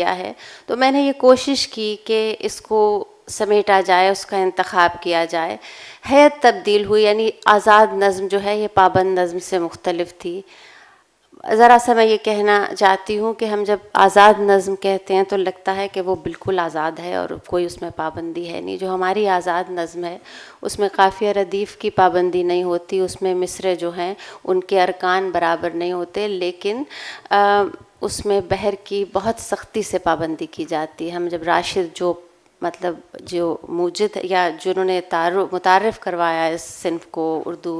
किया है, तो मैंने ये कोशिश की कि इसको समेटा जाए, उसका इंतखाब किया जाए। हैत तब्दील हुई, यानी आज़ाद नज़्म जो है ये पाबंद नज़्म से मुख्तलिफ थी। ज़रा सा मैं ये कहना चाहती हूँ कि हम जब आज़ाद नज़्म कहते हैं तो लगता है कि वो बिल्कुल आज़ाद है और कोई उसमें पाबंदी है नहीं। जो हमारी आज़ाद नज़्म है उसमें काफ़िया रदीफ़ की पाबंदी नहीं होती, उसमें मिसरे जो हैं उनके अरकान बराबर नहीं होते, लेकिन उसमें बहर की बहुत सख्ती से पाबंदी की जाती है। हम जब राशिद जो मतलब जो मूजिद या जिन्होंने मुतारफ़ करवाया इस सिन्फ़ को उर्दू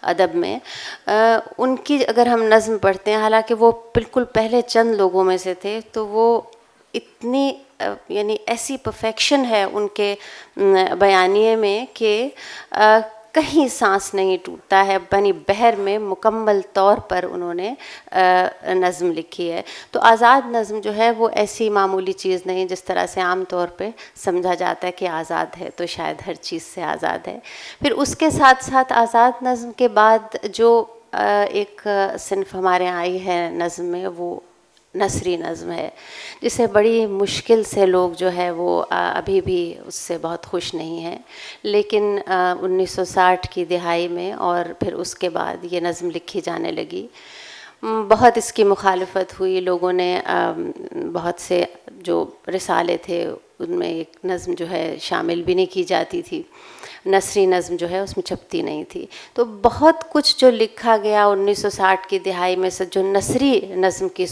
अदब में, उनकी अगर हम नज़्म पढ़ते हैं, हालांकि वो बिल्कुल पहले चंद लोगों में से थे, तो वो इतनी यानी ऐसी परफेक्शन है उनके बयानिए में कि कहीं सांस नहीं टूटता है, बनी बहर में मुकम्मल तौर पर उन्होंने नज़्म लिखी है। तो आज़ाद नज़्म जो है वो ऐसी मामूली चीज़ नहीं जिस तरह से आम तौर पे समझा जाता है कि आज़ाद है तो शायद हर चीज़ से आज़ाद है। फिर उसके साथ साथ आज़ाद नज़्म के बाद जो एक सिन्फ़ हमारे यहाँ आई है नज़्म में, वो नसरी नज़्म है, जिसे बड़ी मुश्किल से लोग जो है वो अभी भी उससे बहुत खुश नहीं हैं। लेकिन 1960 की दिहाई में और फिर उसके बाद ये नज़्म लिखी जाने लगी। बहुत इसकी मुखालफत हुई, लोगों ने बहुत से जो रिसाले थे उनमें एक नज़्म जो है शामिल भी नहीं की जाती थी, नसरी नज़्म जो है उसमें छपती नहीं थी। तो बहुत कुछ जो लिखा गया 1960 की दिहाई में से, जो नसरी नज़्म की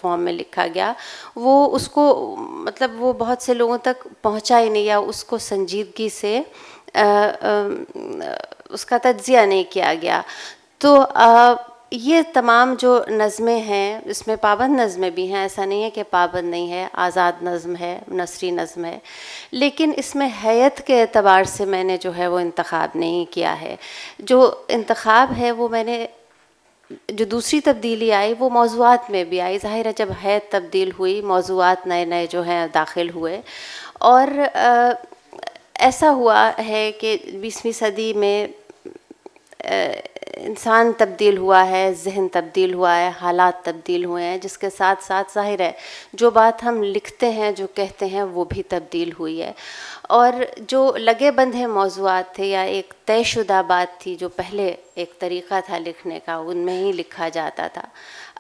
फॉर्म में लिखा गया, वो उसको मतलब वो बहुत से लोगों तक पहुंचा ही नहीं, या उसको संजीदगी से उसका तज्ज़िया नहीं किया गया। तो ये तमाम जो नज़में हैं, इसमें पाबंद नज़में भी हैं, ऐसा नहीं है कि पाबंद नहीं है, आज़ाद नज़्म है, नसरी नज़्म है, लेकिन इसमें हैत के एतबार से मैंने जो है वो इंतखाब नहीं किया है। जो इंतखाब है वो मैंने, जो दूसरी तब्दीली आई वो मौज़ूआत में भी आई। ज़ाहिर है जब हैत तब्दील हुई, मौज़ूआत नए नए जो हैं दाखिल हुए, और ऐसा हुआ है कि 20वीं सदी में इंसान तब्दील हुआ है, ज़हन तब्दील हुआ है, हालात तब्दील हुए हैं, जिसके साथ साथ ज़ाहिर है जो बात हम लिखते हैं, जो कहते हैं, वो भी तब्दील हुई है। और जो लगे बंधे मौज़ूआत थे या एक तयशुदा बात थी, जो पहले एक तरीक़ा था लिखने का, उनमें ही लिखा जाता था।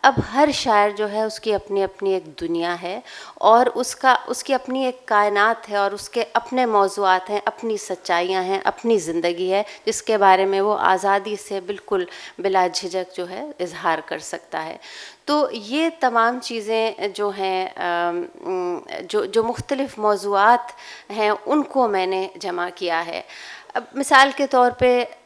अब हर शायर जो है उसकी अपनी अपनी एक दुनिया है, और उसकी अपनी एक कायनात है, और उसके अपने मौज़ूआत हैं, अपनी सच्चाइयाँ हैं, अपनी ज़िंदगी है, जिसके बारे में वो आज़ादी से बिल्कुल बिला झिझक जो है इज़हार कर सकता है। तो ये तमाम चीज़ें जो हैं, जो मुख्तलिफ़ मौज़ूआत हैं, उनको मैंने जमा किया है। अब मिसाल के तौर पे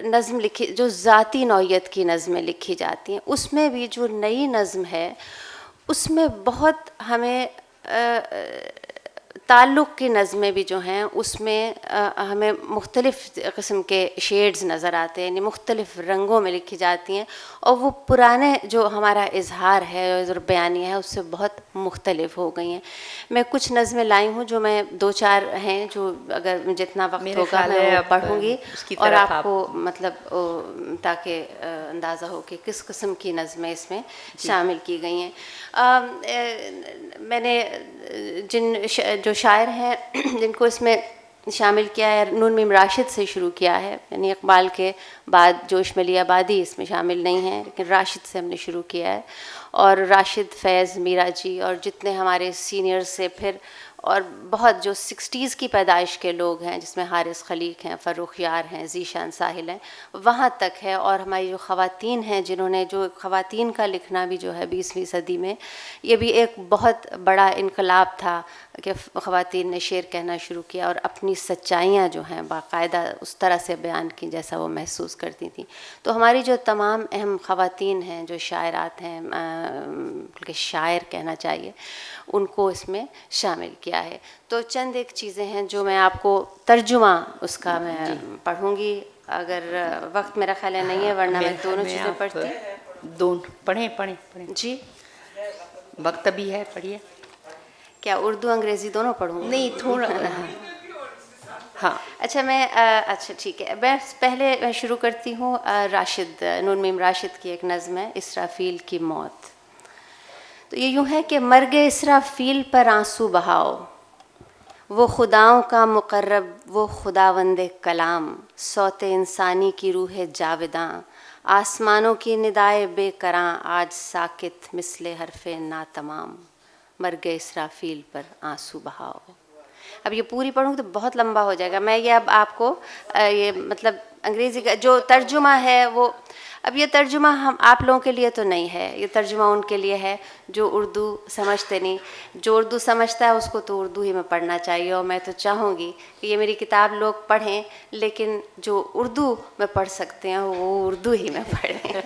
नज़्म लिखी, जो ज़ाती नौइयत की नज़में लिखी जाती हैं, उसमें भी जो नई नज़्म है उसमें बहुत हमें ताल्लुक़ की नज़में भी जो हैं उसमें हमें मुख्तलिफ़ किस्म के शेड्स नज़र आते हैं, यानी मुख्तलिफ़ रंगों में लिखी जाती हैं, और वो पुराने जो हमारा इज़हार है, जो बयानिया है, उससे बहुत मुख्तलिफ़ हो गई हैं। मैं कुछ नज़में लाई हूँ जो मैं 2-4 हैं, जो अगर जितना वक्त होगा मैं वो पढ़ूँगी और आपको मतलब ताकि अंदाज़ा हो कि किस किस्म की नज़में इसमें शामिल की गई हैं। मैंने जो शायर हैं जिनको इसमें शामिल किया है, नून मीम राशिद से शुरू किया है, यानी इकबाल के बाद जोश मिली आबादी इसमें शामिल नहीं है, लेकिन राशिद से हमने शुरू किया है। और राशिद, फैज़, मीरा जी और जितने हमारे सीनियर से, फिर और बहुत जो 60s की पैदाइश के लोग हैं, जिसमें हारिस खलीक हैं, फ़र्रुख यार हैं, ज़ीशान साहिल हैं, वहाँ तक है। और हमारी जो ख़वातीन हैं, जिन्होंने जो ख़वातीन का लिखना भी जो है 20वीं सदी में, ये भी एक बहुत बड़ा इनकलाब था कि ख़वातीन ने शेर कहना शुरू किया और अपनी सच्चाइयाँ जो हैं बाकायदा उस तरह से बयान की जैसा वो महसूस करती थी। तो हमारी जो तमाम अहम ख़वातीन हैं, जो शायरात हैं, बल्कि शायर कहना चाहिए, उनको इसमें शामिल किया है। तो चंद एक चीज़ें हैं जो मैं आपको तर्जुमा उसका मैं पढ़ूँगी, अगर वक्त मेरा ख्याल है नहीं है, वरना मैं दोनों चीज़ें पढ़ती। दोनों पढ़ें जी, वक्त भी है, पढ़िए। क्या उर्दू अंग्रेज़ी दोनों पढ़ूँ? नहीं, थोड़ा हाँ, अच्छा मैं अच्छा ठीक है, मैं पहले शुरू करती हूँ। राशिद, नून मीम राशिद की एक नज़्म है, इसराफील की मौत। तो ये यूँ है कि मर्ग इसराफील पर आंसू बहाओ, वो खुदाओं का मुकर्रब, वो खुदावंदे कलाम, सौते इंसानी की रूह जाविदां, आसमानों की निदाए बेकरां, आज साकित मिसले हरफे ना तमाम, मर्ग इसराफील पर आंसू बहाओ। अब ये पूरी पढ़ूँ तो बहुत लंबा हो जाएगा। मैं ये अब आपको ये मतलब अंग्रेज़ी का जो तर्जुमा है वो, अब ये तर्जुमा हम आप लोगों के लिए तो नहीं है, ये तर्जुमा उनके लिए है जो उर्दू समझते नहीं। जो उर्दू समझता है उसको तो उर्दू ही में पढ़ना चाहिए, और मैं तो चाहूँगी कि ये मेरी किताब लोग पढ़ें, लेकिन जो उर्दू में पढ़ सकते हैं वो उर्दू ही में पढ़ें।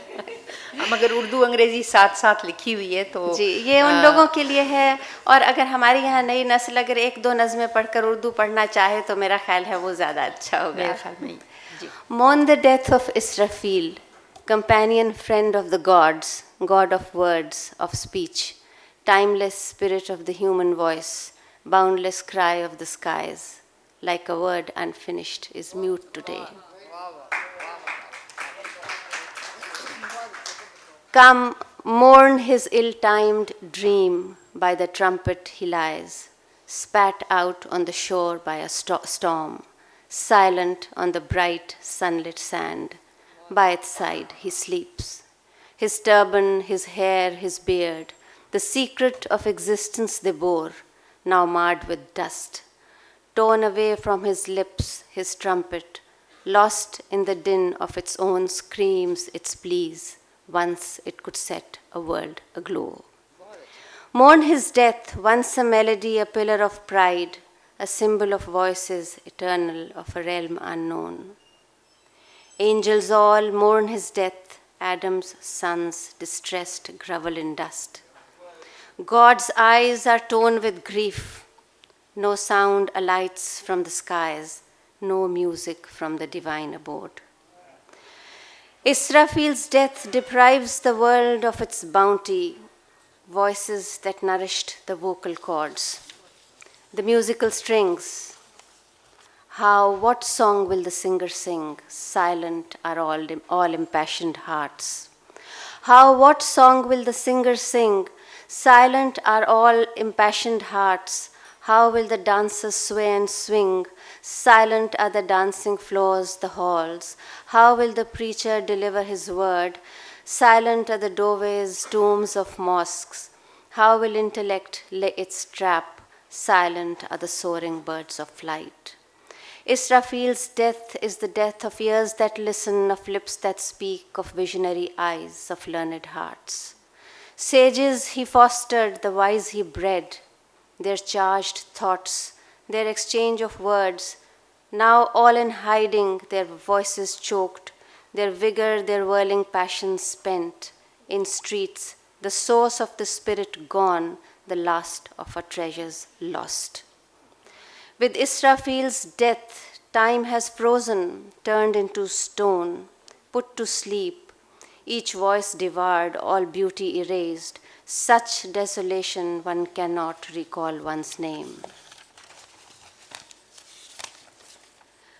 मगर उर्दू अंग्रेजी साथ साथ लिखी हुई है तो जी, ये उन लोगों के लिए है। और अगर हमारे यहाँ नई नस्ल अगर एक दो नज़में पढ़कर उर्दू पढ़ना चाहे तो मेरा ख्याल है वो ज़्यादा अच्छा होगा। मेरे ख्याल में जी। Mourn the death of Israfil, companion friend of the gods, god of words, of speech, timeless spirit of the human voice, boundless cry of the skies, like a word unfinished is mute today. Come, mourn his ill-timed dream, by the trumpet he lies, spat out on the shore by a storm, silent on the bright sunlit sand, by its side he sleeps. His turban, his hair, his beard, the secret of existence they bore, now marred with dust, torn away from his lips his trumpet, lost in the din of its own screams, its pleas. Once it could set a world aglow. Mourn his death, once a melody, a pillar of pride, a symbol of voices eternal of a realm unknown. Angels all mourn his death, Adam's sons distressed grovel in dust. God's eyes are torn with grief, no sound alights from the skies, no music from the divine abode. Israfil's death deprives the world of its bounty, voices that nourished the vocal cords, the musical strings. What song will the singer sing? Silent are all impassioned hearts. What song will the singer sing? Silent are all impassioned hearts. How will the dancers sway and swing? Silent are the dancing floors, the halls. How will the preacher deliver his word? Silent are the doorways, tombs of mosques. How will intellect lay its trap? Silent are the soaring birds of flight. Israfil's death is the death of ears that listen, of lips that speak, of visionary eyes, of learned hearts. Sages he fostered, the wise he bred, their charged thoughts, their exchange of words, now all in hiding, their voices choked, their vigor, their whirling passions spent, in streets, the source of the spirit gone, the last of our treasures lost. With Israfil's death, time has frozen, turned into stone, put to sleep, each voice devoured, all beauty erased. Such desolation one cannot recall one's name.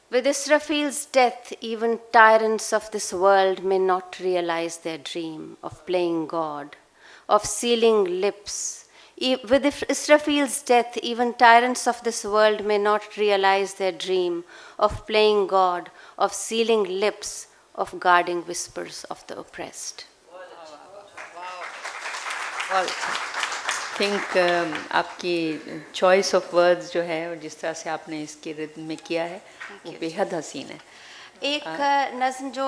With Israfil's death, even tyrants of this world may not realize their dream of playing God, of sealing lips. With Israfil's death, even tyrants of this world may not realize their dream of playing God, of sealing lips, of guarding whispers of the oppressed. और think आपकी choice of words जो है और जिस तरह से आपने इसके रिद्म में किया है वो बेहद हसीन है। एक नज़्म जो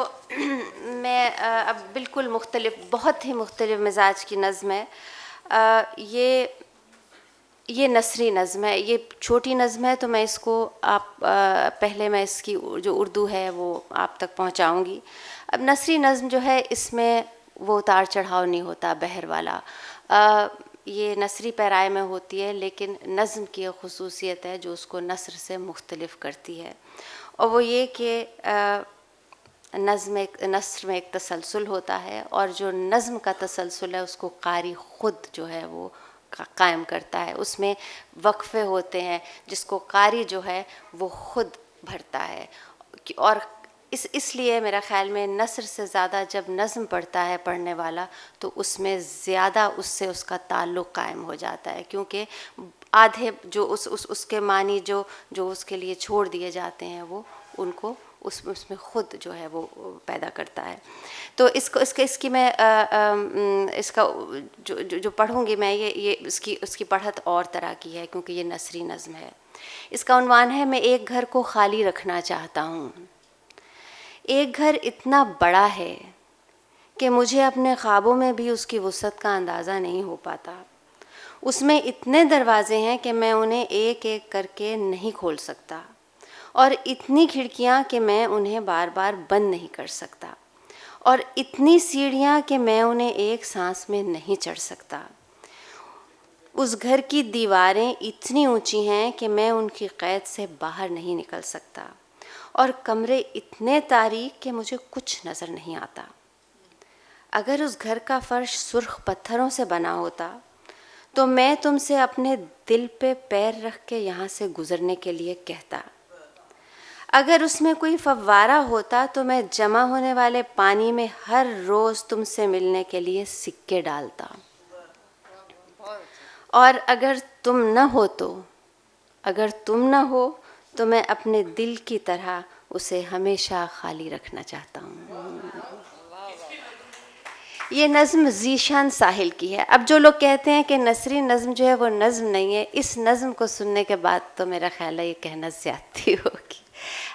मैं अब बिल्कुल मुख्तलिफ, बहुत ही मुख्तलिफ मिजाज की नज़्म है। ये नसरी नज़्म है, ये छोटी नज़्म है, तो मैं इसको आप पहले मैं इसकी जो उर्दू है वो आप तक पहुंचाऊंगी। अब नसरी नज़्म जो है इसमें वो उतार चढ़ाव नहीं होता बहर वाला। ये नसरी पैराए में होती है, लेकिन नज़्म की ख़ुसूसियत है जो उसको नसर से मुख्तलिफ करती है, और वो ये कि नसर में एक तसलसल होता है, और जो नज़्म का तसलसल है उसको कारी ख़ुद जो है वो कायम करता है। उसमें वक्फ़े होते हैं जिसको कारी जो है वो ख़ुद भरता है, और इसलिए मेरा ख़्याल में नस्र से ज़्यादा जब नज़्म पढ़ता है पढ़ने वाला तो उसमें ज़्यादा उससे उसका ताल्लुक़ कायम हो जाता है, क्योंकि आधे जो उसके मानी जो उसके लिए छोड़ दिए जाते हैं वो उनको उसमें ख़ुद जो है वो पैदा करता है। तो इसकी मैं इसका जो पढ़ूँगी मैं ये उसकी पढ़त और तरह की है, क्योंकि ये नसरी नज़्म है। इसका उन्वान है, मैं एक घर को खाली रखना चाहता हूँ। एक घर इतना बड़ा है कि मुझे अपने ख्वाबों में भी उसकी वुसअत का अंदाज़ा नहीं हो पाता। उसमें इतने दरवाज़े हैं कि मैं उन्हें एक एक करके नहीं खोल सकता, और इतनी खिड़कियाँ कि मैं उन्हें बार बार बंद नहीं कर सकता, और इतनी सीढ़ियाँ कि मैं उन्हें एक सांस में नहीं चढ़ सकता। उस घर की दीवारें इतनी ऊंची हैं कि मैं उनकी क़ैद से बाहर नहीं निकल सकता, और कमरे इतने तारीक कि मुझे कुछ नज़र नहीं आता। अगर उस घर का फ़र्श सुर्ख पत्थरों से बना होता तो मैं तुमसे अपने दिल पे पैर रख के यहाँ से गुज़रने के लिए कहता। अगर उसमें कोई फव्वारा होता तो मैं जमा होने वाले पानी में हर रोज़ तुमसे मिलने के लिए सिक्के डालता। और अगर तुम न हो तो मैं अपने दिल की तरह उसे हमेशा खाली रखना चाहता हूँ। ये नज़्म ज़ीशान साहिल की है। अब जो लोग कहते हैं कि नसरी नज़्म जो है वो नज़्म नहीं है, इस नज़्म को सुनने के बाद तो मेरा ख्याल है ये कहना ज़्यादती होगी।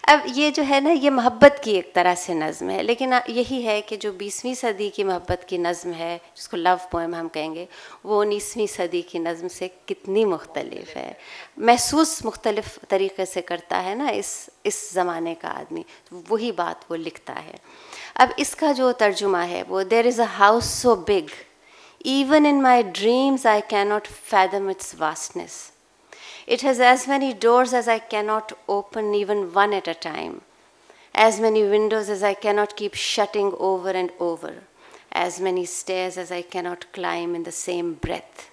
अब ये जो है ना, ये मोहब्बत की एक तरह से नज़्म है, लेकिन यही है कि जो 20वीं सदी की मोहब्बत की नज़्म है, जिसको लव पोएम हम कहेंगे, वो 19वीं सदी की नज़्म से कितनी मुख्तलिफ है। महसूस मुख्तलिफ तरीक़े से करता है ना इस ज़माने का आदमी, तो वही बात वो लिखता है। अब इसका जो तर्जुमा है वो, there is a house so big even in my dreams I cannot fathom its vastness. It has as many doors as I cannot open even one at a time, as many windows as I cannot keep shutting over and over, as many stairs as I cannot climb in the same breath.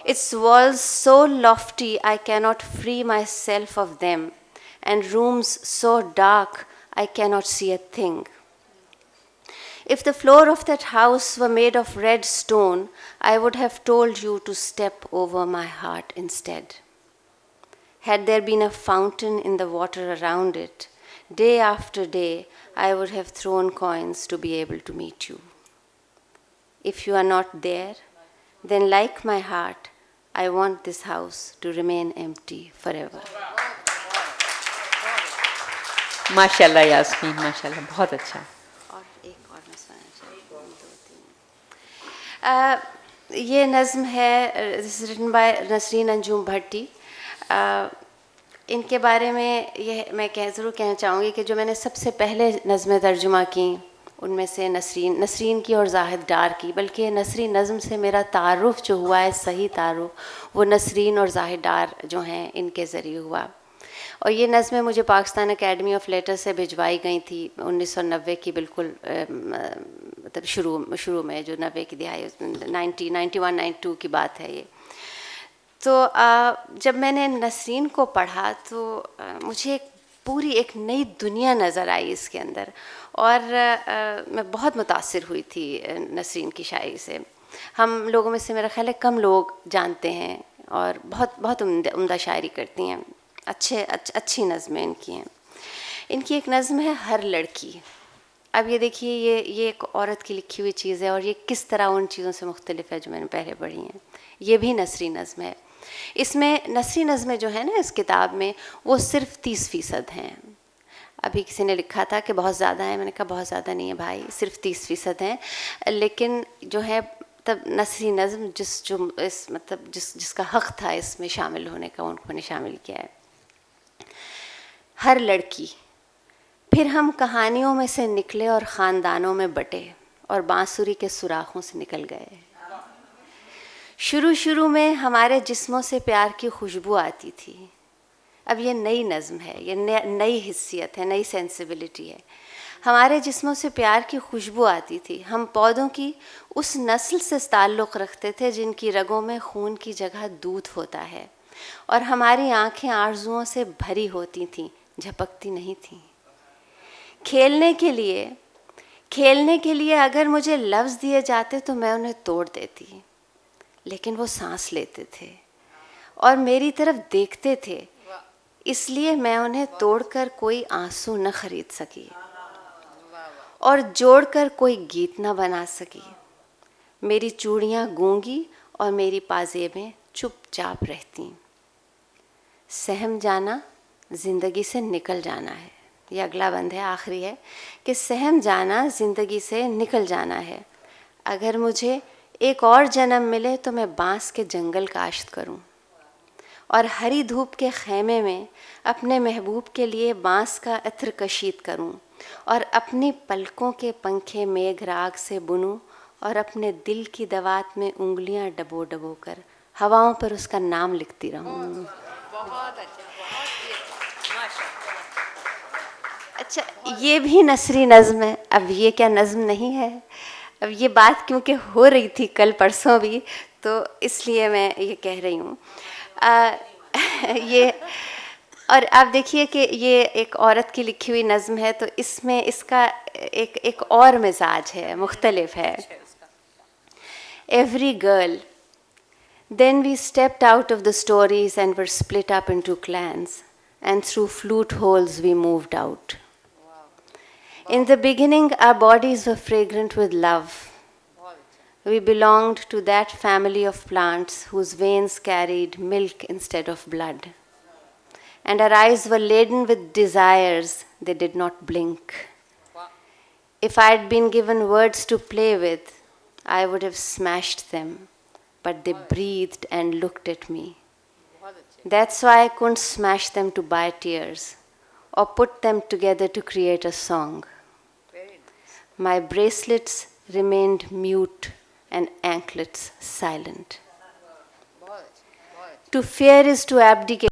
Its walls so lofty I cannot free myself of them, and rooms so dark I cannot see a thing. If the floor of that house were made of red stone, I would have told you to step over my heart instead. Had there been a fountain in the water around it, day after day I would have thrown coins to be able to meet you. If you are not there, then like my heart, I want this house to remain empty forever. माशाल्लाह यास्मीन, माशाल्लाह, बहुत अच्छा। ये नज़्म है written by Nasreen Anjum भट्टी। इनके बारे में ये मैं ज़रूर कहना चाहूँगी कि जो मैंने सबसे पहले नज़्में तर्जुमा की उनमें से नसरीन की और जाहिद डार की, बल्कि नसरी नज़्म से मेरा तारुफ़ जो हुआ है, सही तारुफ़, वो नसरीन और जाहिद डार जो हैं इनके ज़रिए हुआ। और ये नज़्में मुझे पाकिस्तान एकेडमी ऑफ लेटर से भिजवाई गई थी 1990 की, बिल्कुल मतलब शुरू में, जो 90 की दिहाई 91-92 की बात है ये। तो जब मैंने नसरीन को पढ़ा तो मुझे पूरी एक नई दुनिया नज़र आई इसके अंदर, और मैं बहुत मुतासिर हुई थी नसरीन की शायरी से। हम लोगों में से मेरा ख्याल है कम लोग जानते हैं, और बहुत उम्दा शायरी करती हैं, अच्छी नज़में इनकी हैं। इनकी एक नज़म है हर लड़की। अब ये देखिए, ये एक औरत की लिखी हुई चीज़ है, और ये किस तरह उन चीज़ों से मुख्तलिफ है जो मैंने पहले पढ़ी हैं। ये भी नसरी नज़म है। इसमें नसरी नज़में जो है ना इस किताब में, वो सिर्फ 30% हैं। अभी किसी ने लिखा था कि बहुत ज़्यादा है, मैंने कहा बहुत ज़्यादा नहीं है भाई, सिर्फ 30% हैं। लेकिन जो है तब नसरी नज़म जिसका हक़ था इसमें शामिल होने का, उन्होंने शामिल किया है। हर लड़की। फिर हम कहानियों में से निकले और ख़ानदानों में बटे, और बांसुरी के सुराखों से निकल गए। शुरू में हमारे जिस्मों से प्यार की खुशबू आती थी। अब ये नई नज़म है, ये नई हिस्सियत है, नई सेंसिबिलिटी है। हमारे जिस्मों से प्यार की खुशबू आती थी। हम पौधों की उस नस्ल से ताल्लुक़ रखते थे जिनकी रगों में खून की जगह दूध होता है, और हमारी आँखें आरज़ुओं से भरी होती थीं, झपकती नहीं थीं। खेलने के लिए अगर मुझे लफ्ज़ दिए जाते तो मैं उन्हें तोड़ देती, लेकिन वो सांस लेते थे और मेरी तरफ देखते थे, इसलिए मैं उन्हें तोड़कर कोई आंसू न खरीद सकी और जोड़कर कोई गीत न बना सकी। मेरी चूड़ियाँ गूंगी और मेरी पाजेबें चुपचाप रहती। सहम जाना ज़िंदगी से निकल जाना है। ये अगला बंद है, आखिरी है कि सहम जाना ज़िंदगी से निकल जाना है। अगर मुझे एक और जन्म मिले तो मैं बांस के जंगल काश्त करूं और हरी धूप के खेमे में अपने महबूब के लिए बांस का इत्र कशीद करूं और अपनी पलकों के पंखे मेघ राग से बुनूं और अपने दिल की दवात में उंगलियां डबो डबो कर हवाओं पर उसका नाम लिखती रहूं। बहुत अच्छा, माशाल्लाह। अच्छा, ये भी नसरी नज़्म है। अब ये क्या नज़्म नहीं है? अब ये बात क्योंकि हो रही थी कल परसों भी, तो इसलिए मैं ये कह रही हूँ। ये और आप देखिए कि ये एक औरत की लिखी हुई नज़्म है, तो इसमें इसका एक और मिजाज है, मुख्तलिफ है। Every girl. Then we stepped out of the stories and were split up into clans, and through flute holes we moved out. In the beginning, our bodies were fragrant with love. We belonged to that family of plants whose veins carried milk instead of blood. And our eyes were laden with desires, they did not blink. If I had been given words to play with, I would have smashed them, but they breathed and looked at me. That's why I couldn't smash them to buy tears or put them together to create a song. My bracelets remained mute and anklets silent. To fear is to abdicate.